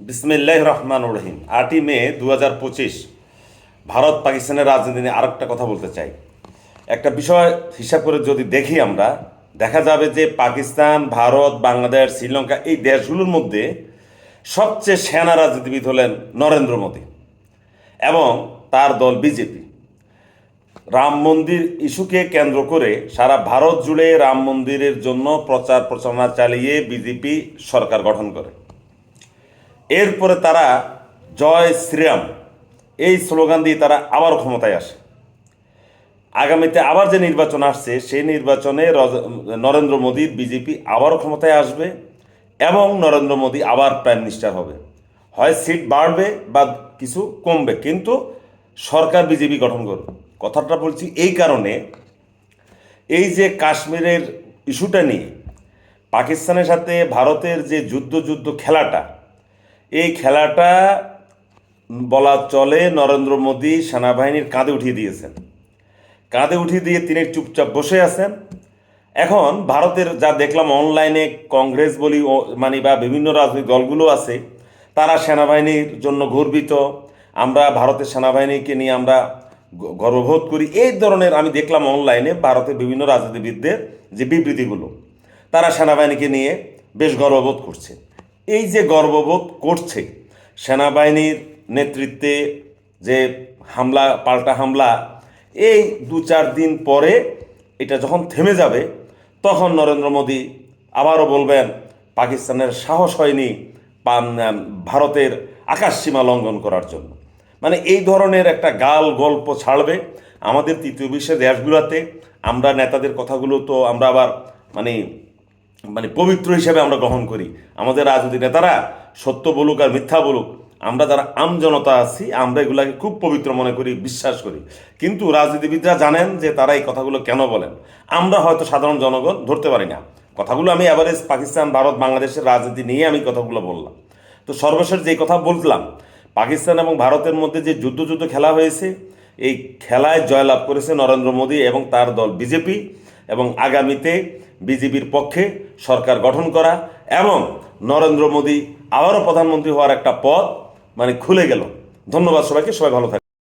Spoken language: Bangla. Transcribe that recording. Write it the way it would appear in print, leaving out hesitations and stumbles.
বিসমিল্লাহির রহমানির রহিম। 8ই মে 2025 ভারত পাকিস্তানের রাজনীতি নিয়ে আরেকটা কথা বলতে চাই। একটা বিষয় হিসাব করে যদি দেখি আমরা, দেখা যাবে যে পাকিস্তান, ভারত, বাংলাদেশ, শ্রীলঙ্কা এই দেশগুলোর মধ্যে সবচেয়ে সেনা রাজনীতিবিদ হলেন নরেন্দ্র মোদী এবং তার দল বিজেপি। রাম মন্দির ইস্যুকে কেন্দ্র করে সারা ভারত জুড়ে রাম মন্দিরের জন্য প্রচার প্রচারণা চালিয়ে বিজেপি সরকার গঠন করে। এরপরে তারা জয় শ্রীরাম এই স্লোগান দিয়ে তারা আবার ক্ষমতায় আসে। আগামীতে আবার যে নির্বাচন আসছে সেই নির্বাচনে নরেন্দ্র মোদীর বিজেপি আবারও ক্ষমতায় আসবে এবং নরেন্দ্র মোদী আবার প্রাইম মিনিস্টার হবে। হয় সিট বাড়বে বা কিছু কমবে, কিন্তু সরকার বিজেপি গঠন করবে। কথাটা বলছি এই কারণে, এই যে কাশ্মীরের ইস্যুটা নিয়ে পাকিস্তানের সাথে ভারতের যে যুদ্ধ খেলাটা, এই খেলাটা বলা চলে নরেন্দ্র মোদী সেনাবাহিনীর কাঁধে উঠিয়ে দিয়েছেন। কাঁধে উঠিয়ে দিয়ে তিনি চুপচাপ বসে আছেন। এখন ভারতের যা দেখলাম অনলাইনে, কংগ্রেস বলি মানে বা বিভিন্ন রাজনৈতিক দলগুলো আছে, তারা সেনাবাহিনীর জন্য গর্বিত, আমরা ভারতের সেনাবাহিনীকে নিয়ে আমরা গর্ববোধ করি, এই ধরনের আমি দেখলাম অনলাইনে ভারতের বিভিন্ন রাজনীতিবিদদের যে বিবৃতিগুলো, তারা সেনাবাহিনীকে নিয়ে বেশ গর্ববোধ করছে। এই যে গর্ববোধ করছে, সেনাবাহিনীর নেতৃত্বে যে হামলা, পাল্টা হামলা, এই 2-4 দিন পরে এটা যখন থেমে যাবে, তখন নরেন্দ্র মোদী আবারও বলবেন পাকিস্তানের সাহস হয়নি ভারতের আকাশসীমা লঙ্ঘন করার জন্য। মানে এই ধরনের একটা গাল গল্প ছাড়বে আমাদের তৃতীয় বিশ্বের দেশগুলোতে। আমরা নেতাদের কথাগুলো তো আমরা আবার মানে মানে পবিত্র হিসেবে আমরা গ্রহণ করি। আমাদের রাজনৈতিক নেতারা সত্য বলুক আর মিথ্যা বলুক, আমরা যারা আমজনতা আছি আমরা এগুলাকে খুব পবিত্র মনে করি, বিশ্বাস করি। কিন্তু রাজনীতিবিদরা জানেন যে তারা এই কথাগুলো কেন বলেন, আমরা হয়তো সাধারণ জনগণ ধরতে পারি না কথাগুলো। আমি অ্যাভারেজ পাকিস্তান, ভারত, বাংলাদেশের রাজনীতি নিয়ে আমি কথাগুলো বললাম। তো সর্বশেষ যেই কথা বললাম, পাকিস্তান এবং ভারতের মধ্যে যে যুদ্ধ খেলা হয়েছে, এই খেলায় জয়লাভ করেছে নরেন্দ্র মোদী এবং তার দল বিজেপি, এবং আগামীতে বিজেপির পক্ষে সরকার গঠন করা এবং নরেন্দ্র মোদী আবারও প্রধানমন্ত্রী হওয়ার একটা পথ মানে খুলে গেল। ধন্যবাদ সবাইকে, সবাই ভালো থাকবে।